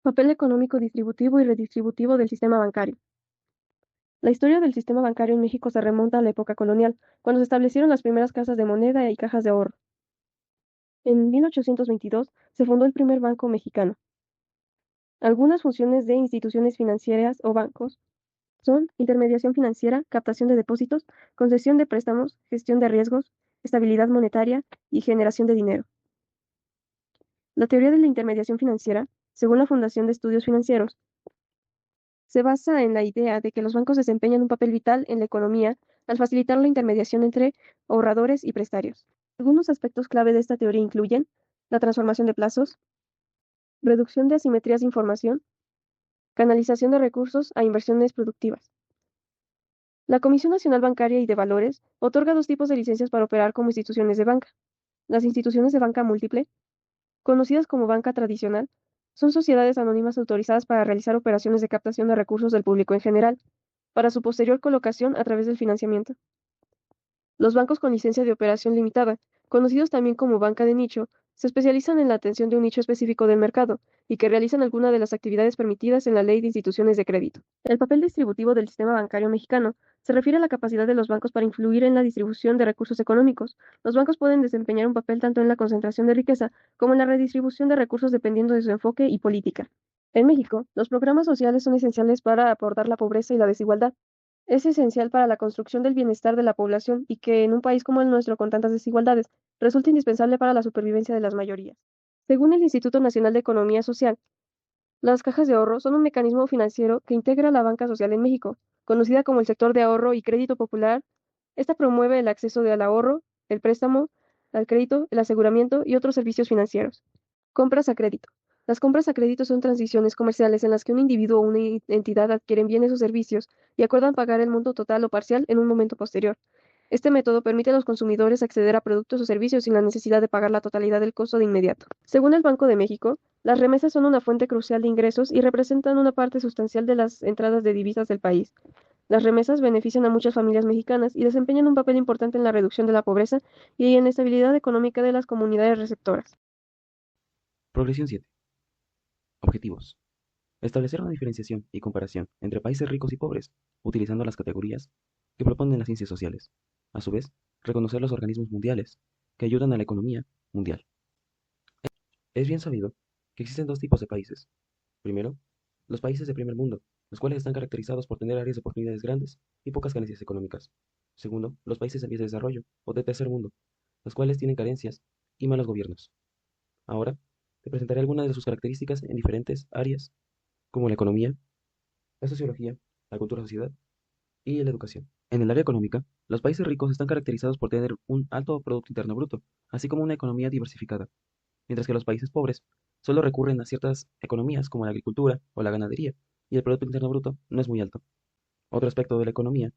Papel económico distributivo y redistributivo del sistema bancario. La historia del sistema bancario en México se remonta a la época colonial, cuando se establecieron las primeras casas de moneda y cajas de ahorro. En 1822 se fundó el primer banco mexicano. Algunas funciones de instituciones financieras o bancos son intermediación financiera, captación de depósitos, concesión de préstamos, gestión de riesgos, estabilidad monetaria y generación de dinero. La teoría de la intermediación financiera, según la Fundación de Estudios Financieros, se basa en la idea de que los bancos desempeñan un papel vital en la economía al facilitar la intermediación entre ahorradores y prestarios. Algunos aspectos clave de esta teoría incluyen la transformación de plazos, reducción de asimetrías de información, canalización de recursos a inversiones productivas. La Comisión Nacional Bancaria y de Valores otorga dos tipos de licencias para operar como instituciones de banca. Las instituciones de banca múltiple, conocidas como banca tradicional, son sociedades anónimas autorizadas para realizar operaciones de captación de recursos del público en general, para su posterior colocación a través del financiamiento. Los bancos con licencia de operación limitada, conocidos también como banca de nicho, se especializan en la atención de un nicho específico del mercado y que realizan alguna de las actividades permitidas en la Ley de Instituciones de Crédito. El papel distributivo del sistema bancario mexicano se refiere a la capacidad de los bancos para influir en la distribución de recursos económicos. Los bancos pueden desempeñar un papel tanto en la concentración de riqueza como en la redistribución de recursos dependiendo de su enfoque y política. En México, los programas sociales son esenciales para abordar la pobreza y la desigualdad. Es esencial para la construcción del bienestar de la población y que en un país como el nuestro con tantas desigualdades resulta indispensable para la supervivencia de las mayorías. Según el Instituto Nacional de Economía Social, las cajas de ahorro son un mecanismo financiero que integra la banca social en México, conocida como el sector de ahorro y crédito popular. Esta promueve el acceso al ahorro, el préstamo, al crédito, el aseguramiento y otros servicios financieros. Compras a crédito. Las compras a crédito son transiciones comerciales en las que un individuo o una entidad adquieren bienes o servicios y acuerdan pagar el monto total o parcial en un momento posterior. Este método permite a los consumidores acceder a productos o servicios sin la necesidad de pagar la totalidad del costo de inmediato. Según el Banco de México, las remesas son una fuente crucial de ingresos y representan una parte sustancial de las entradas de divisas del país. Las remesas benefician a muchas familias mexicanas y desempeñan un papel importante en la reducción de la pobreza y en la estabilidad económica de las comunidades receptoras. Progresión 7. Objetivos. Establecer una diferenciación y comparación entre países ricos y pobres, utilizando las categorías que proponen las ciencias sociales. A su vez, reconocer los organismos mundiales que ayudan a la economía mundial. Es bien sabido que existen dos tipos de países. Primero, los países de primer mundo, los cuales están caracterizados por tener áreas de oportunidades grandes y pocas carencias económicas. Segundo, los países en vías de desarrollo o de tercer mundo, los cuales tienen carencias y malos gobiernos. Ahora, te presentaré algunas de sus características en diferentes áreas, como la economía, la sociología, la cultura sociedad y la educación. En el área económica, los países ricos están caracterizados por tener un alto Producto Interno Bruto, así como una economía diversificada, mientras que los países pobres solo recurren a ciertas economías como la agricultura o la ganadería, y el Producto Interno Bruto no es muy alto. Otro aspecto de la economía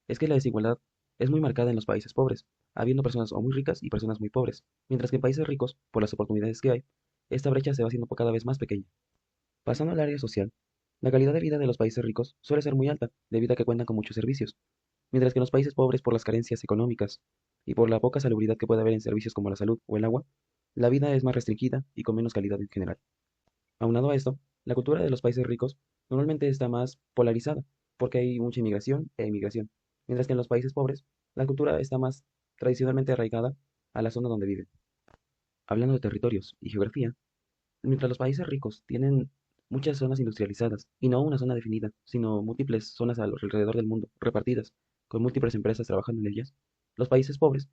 es que la desigualdad es muy marcada en los países pobres, habiendo personas o muy ricas y personas muy pobres, mientras que en países ricos, por las oportunidades que hay, esta brecha se va haciendo cada vez más pequeña. Pasando al área social, la calidad de vida de los países ricos suele ser muy alta, debido a que cuentan con muchos servicios, mientras que en los países pobres, por las carencias económicas y por la poca salubridad que puede haber en servicios como la salud o el agua, la vida es más restringida y con menos calidad en general. Aunado a esto, la cultura de los países ricos normalmente está más polarizada, porque hay mucha inmigración e inmigración, mientras que en los países pobres, la cultura está más tradicionalmente arraigada a la zona donde viven. Hablando de territorios y geografía, mientras los países ricos tienen muchas zonas industrializadas, y no una zona definida, sino múltiples zonas alrededor del mundo, repartidas, con múltiples empresas trabajando en ellas, los países pobres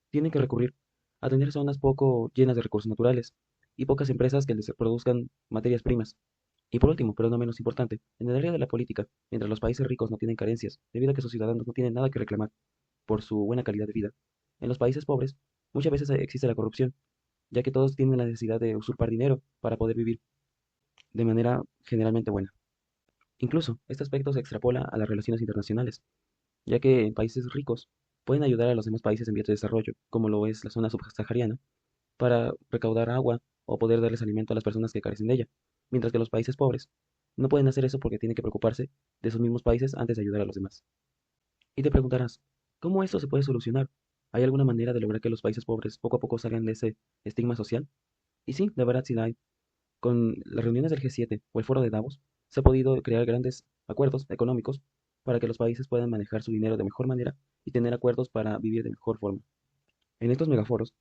tienen que recurrir a tener zonas poco llenas de recursos naturales y pocas empresas que les produzcan materias primas. Y por último, pero no menos importante, en el área de la política, mientras los países ricos no tienen carencias, debido a que sus ciudadanos no tienen nada que reclamar por su buena calidad de vida, en los países pobres muchas veces existe la corrupción, ya que todos tienen la necesidad de usurpar dinero para poder vivir de manera generalmente buena. Incluso, este aspecto se extrapola a las relaciones internacionales, ya que en países ricos pueden ayudar a los demás países en vías de desarrollo, como lo es la zona subsahariana, para recaudar agua o poder darles alimento a las personas que carecen de ella, mientras que los países pobres no pueden hacer eso porque tienen que preocuparse de sus mismos países antes de ayudar a los demás. Y te preguntarás, ¿cómo esto se puede solucionar? ¿Hay alguna manera de lograr que los países pobres poco a poco salgan de ese estigma social? Y sí, de verdad sí la hay. Con las reuniones del G7 o el Foro de Davos, se ha podido crear grandes acuerdos económicos para que los países puedan manejar su dinero de mejor manera y tener acuerdos para vivir de mejor forma. En estos megaforos,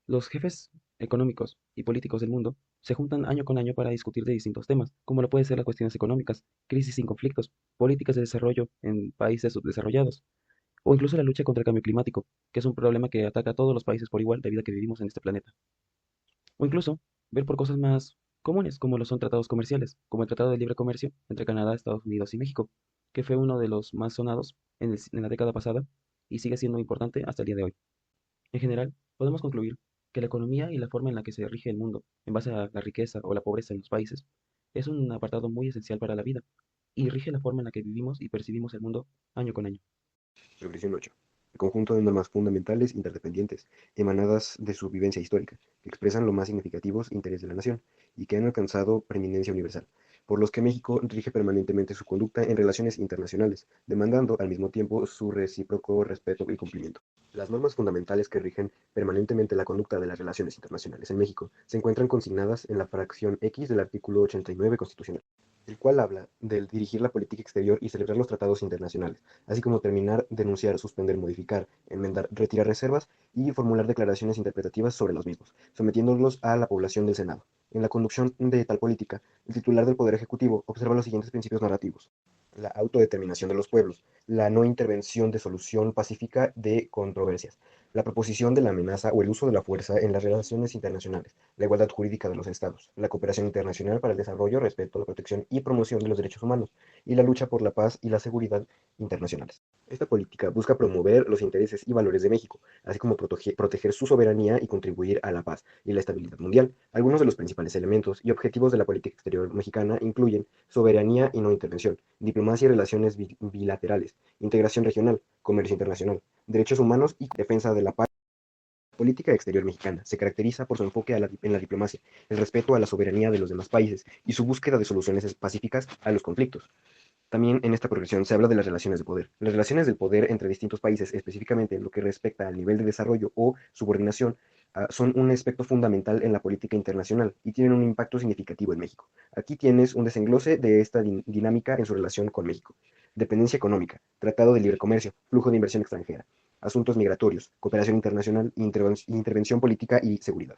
los jefes económicos y políticos del mundo se juntan año con año para discutir de distintos temas, como lo pueden ser las cuestiones económicas, crisis sin conflictos, políticas de desarrollo en países subdesarrollados, o incluso la lucha contra el cambio climático, que es un problema que ataca a todos los países por igual debido a que vivimos en este planeta. O incluso ver por cosas más comunes, como lo son tratados comerciales, como el Tratado de Libre Comercio entre Canadá, Estados Unidos y México, que fue uno de los más sonados en la década pasada y sigue siendo importante hasta el día de hoy. En general, podemos concluir que la economía y la forma en la que se rige el mundo, en base a la riqueza o la pobreza en los países, es un apartado muy esencial para la vida y rige la forma en la que vivimos y percibimos el mundo año con año. Progresión 8. El conjunto de normas fundamentales interdependientes, emanadas de su vivencia histórica, que expresan los más significativos intereses de la nación y que han alcanzado preeminencia universal, por los que México rige permanentemente su conducta en relaciones internacionales, demandando al mismo tiempo su recíproco respeto y cumplimiento. Las normas fundamentales que rigen permanentemente la conducta de las relaciones internacionales en México se encuentran consignadas en la fracción X del artículo 89 constitucional, el cual habla del dirigir la política exterior y celebrar los tratados internacionales, así como terminar, denunciar, suspender, modificar, enmendar, retirar reservas y formular declaraciones interpretativas sobre los mismos, sometiéndolos a la población del Senado. En la conducción de tal política, el titular del Poder Ejecutivo observa los siguientes principios narrativos: la autodeterminación de los pueblos, la no intervención de solución pacífica de controversias, la proposición de la amenaza o el uso de la fuerza en las relaciones internacionales, la igualdad jurídica de los estados, la cooperación internacional para el desarrollo, respeto, la protección y promoción de los derechos humanos, y la lucha por la paz y la seguridad internacionales. Esta política busca promover los intereses y valores de México, así como proteger su soberanía y contribuir a la paz y la estabilidad mundial. Algunos de los principales elementos y objetivos de la política exterior mexicana incluyen soberanía y no intervención, diplomacia y relaciones bilaterales, integración regional, comercio internacional, derechos humanos y defensa de la paz. La política exterior mexicana se caracteriza por su enfoque en la diplomacia, el respeto a la soberanía de los demás países y su búsqueda de soluciones pacíficas a los conflictos. También en esta progresión se habla de las relaciones de poder. Las relaciones del poder entre distintos países, específicamente en lo que respecta al nivel de desarrollo o subordinación, son un aspecto fundamental en la política internacional y tienen un impacto significativo en México. Aquí tienes un desenglose de esta dinámica en su relación con México. Dependencia económica, tratado de libre comercio, flujo de inversión extranjera, asuntos migratorios, cooperación internacional, intervención política y seguridad.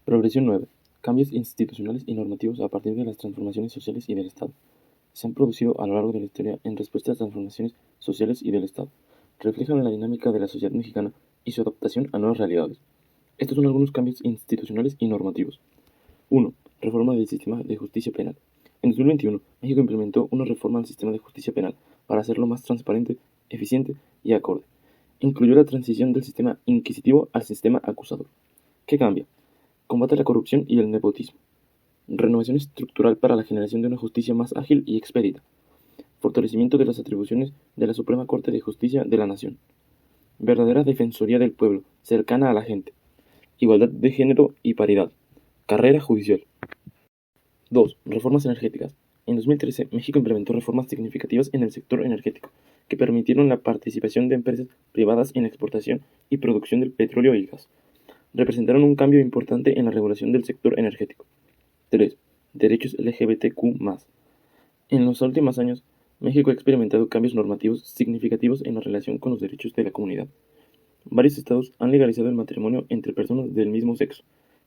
Progresión 9. Cambios institucionales y normativos a partir de las transformaciones sociales y del Estado. Se han producido a lo largo de la historia en respuesta a transformaciones sociales y del Estado. Reflejan la dinámica de la sociedad mexicana y su adaptación a nuevas realidades. Estos son algunos cambios institucionales y normativos. 1. Reforma del sistema de justicia penal. En 2021, México implementó una reforma al sistema de justicia penal para hacerlo más transparente, eficiente y acorde. Incluyó la transición del sistema inquisitivo al sistema acusador. ¿Qué cambia? Combate la corrupción y el nepotismo. Renovación estructural para la generación de una justicia más ágil y expedita. Fortalecimiento de las atribuciones de la Suprema Corte de Justicia de la Nación. Verdadera defensoría del pueblo, cercana a la gente. Igualdad de género y paridad. Carrera judicial. 2. Reformas energéticas. En 2013, México implementó reformas significativas en el sector energético, que permitieron la participación de empresas privadas en la exportación y producción del petróleo y gas. Representaron un cambio importante en la regulación del sector energético. 3. Derechos LGBTQ+. En los últimos años, México ha experimentado cambios normativos significativos en la relación con los derechos de la comunidad. Varios estados han legalizado el matrimonio entre personas del mismo sexo,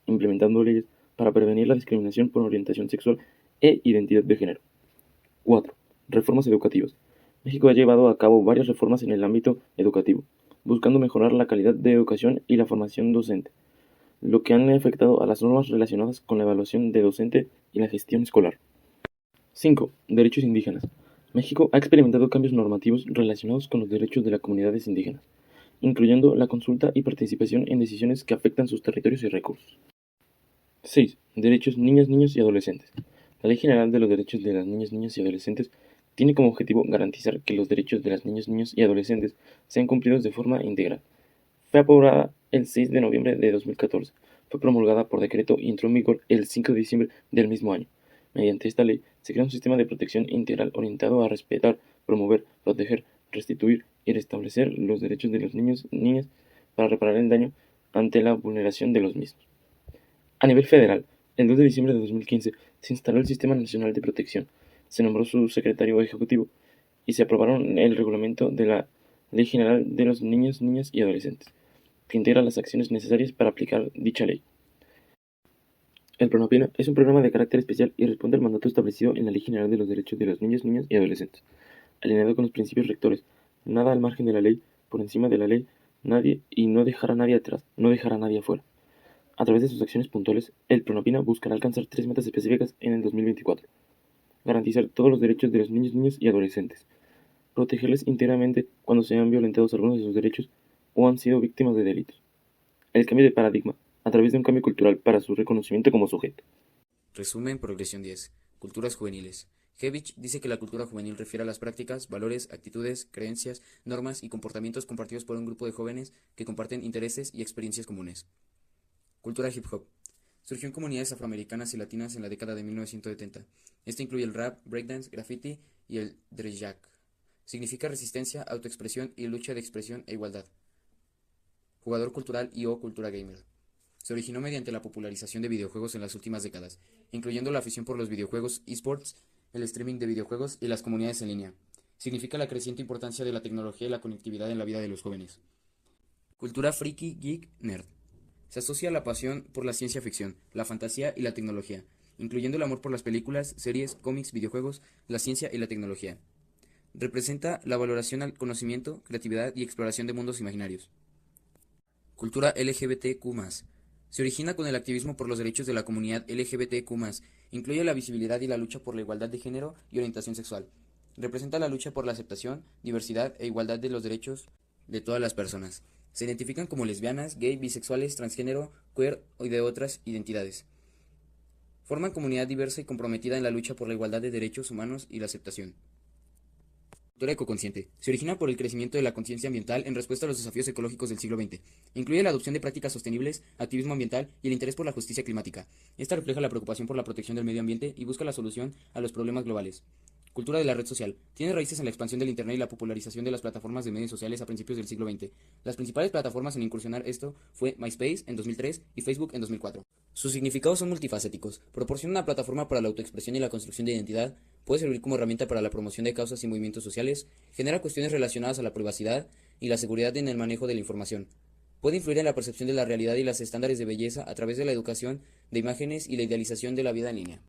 implementando leyes para prevenir la discriminación por orientación sexual e identidad de género. 4. Reformas educativas. México ha llevado a cabo varias reformas en el ámbito educativo, buscando mejorar la calidad de educación y la formación docente, lo que han afectado a las normas relacionadas con la evaluación de docente y la gestión escolar. 5. Derechos indígenas. México ha experimentado cambios normativos relacionados con los derechos de las comunidades indígenas, incluyendo la consulta y participación en decisiones que afectan sus territorios y recursos. 6. Derechos niñas, niños y adolescentes. La Ley General de los Derechos de las Niñas, Niños y Adolescentes tiene como objetivo garantizar que los derechos de las niñas, niños y adolescentes sean cumplidos de forma integral. Fue aprobada el 6 de noviembre de 2014. Fue promulgada por decreto y entró en vigor el 5 de diciembre del mismo año. Mediante esta ley se crea un sistema de protección integral orientado a respetar, promover, proteger, restituir y restablecer los derechos de los niños y niñas para reparar el daño ante la vulneración de los mismos. A nivel federal, El 2 de diciembre de 2015 se instaló el Sistema Nacional de Protección, se nombró su secretario ejecutivo y se aprobaron el reglamento de la Ley General de los Niños, Niñas y Adolescentes, que integra las acciones necesarias para aplicar dicha ley. El Pronapina es un programa de carácter especial y responde al mandato establecido en la Ley General de los Derechos de los Niños, Niñas y Adolescentes, alineado con los principios rectores: nada al margen de la ley, por encima de la ley, nadie y no dejar a nadie atrás, no dejar a nadie afuera. A través de sus acciones puntuales, el Pronapina buscará alcanzar 3 metas específicas en el 2024. Garantizar todos los derechos de los niños, niñas y adolescentes. Protegerles íntegramente cuando sean violentados algunos de sus derechos o han sido víctimas de delitos. El cambio de paradigma, a través de un cambio cultural para su reconocimiento como sujeto. Resumen, progresión 10. Culturas juveniles. Hevich dice que la cultura juvenil refiere a las prácticas, valores, actitudes, creencias, normas y comportamientos compartidos por un grupo de jóvenes que comparten intereses y experiencias comunes. Cultura hip hop. Surgió en comunidades afroamericanas y latinas en la década de 1970. Esto incluye el rap, breakdance, graffiti y el drejak. Significa resistencia, autoexpresión y lucha de expresión e igualdad. Jugador cultural y o cultura gamer. Se originó mediante la popularización de videojuegos en las últimas décadas, incluyendo la afición por los videojuegos, esports, el streaming de videojuegos y las comunidades en línea. Significa la creciente importancia de la tecnología y la conectividad en la vida de los jóvenes. Cultura friki, geek, nerd. Se asocia a la pasión por la ciencia ficción, la fantasía y la tecnología, incluyendo el amor por las películas, series, cómics, videojuegos, la ciencia y la tecnología. Representa la valoración al conocimiento, creatividad y exploración de mundos imaginarios. Cultura LGBTQ+. Se origina con el activismo por los derechos de la comunidad LGBTQ+. Incluye la visibilidad y la lucha por la igualdad de género y orientación sexual. Representa la lucha por la aceptación, diversidad e igualdad de los derechos de todas las personas. Se identifican como lesbianas, gay, bisexuales, transgénero, queer y de otras identidades. Forman comunidad diversa y comprometida en la lucha por la igualdad de derechos humanos y la aceptación. Cultura ecoconsciente. Se origina por el crecimiento de la conciencia ambiental en respuesta a los desafíos ecológicos del siglo XX. Incluye la adopción de prácticas sostenibles, activismo ambiental y el interés por la justicia climática. Esta refleja la preocupación por la protección del medio ambiente y busca la solución a los problemas globales. Cultura de la red social. Tiene raíces en la expansión del Internet y la popularización de las plataformas de medios sociales a principios del siglo XX. Las principales plataformas en incursionar esto fue MySpace en 2003 y Facebook en 2004. Sus significados son multifacéticos. Proporciona una plataforma para la autoexpresión y la construcción de identidad, puede servir como herramienta para la promoción de causas y movimientos sociales, genera cuestiones relacionadas a la privacidad y la seguridad en el manejo de la información. Puede influir en la percepción de la realidad y los estándares de belleza a través de la educación de imágenes y la idealización de la vida en línea.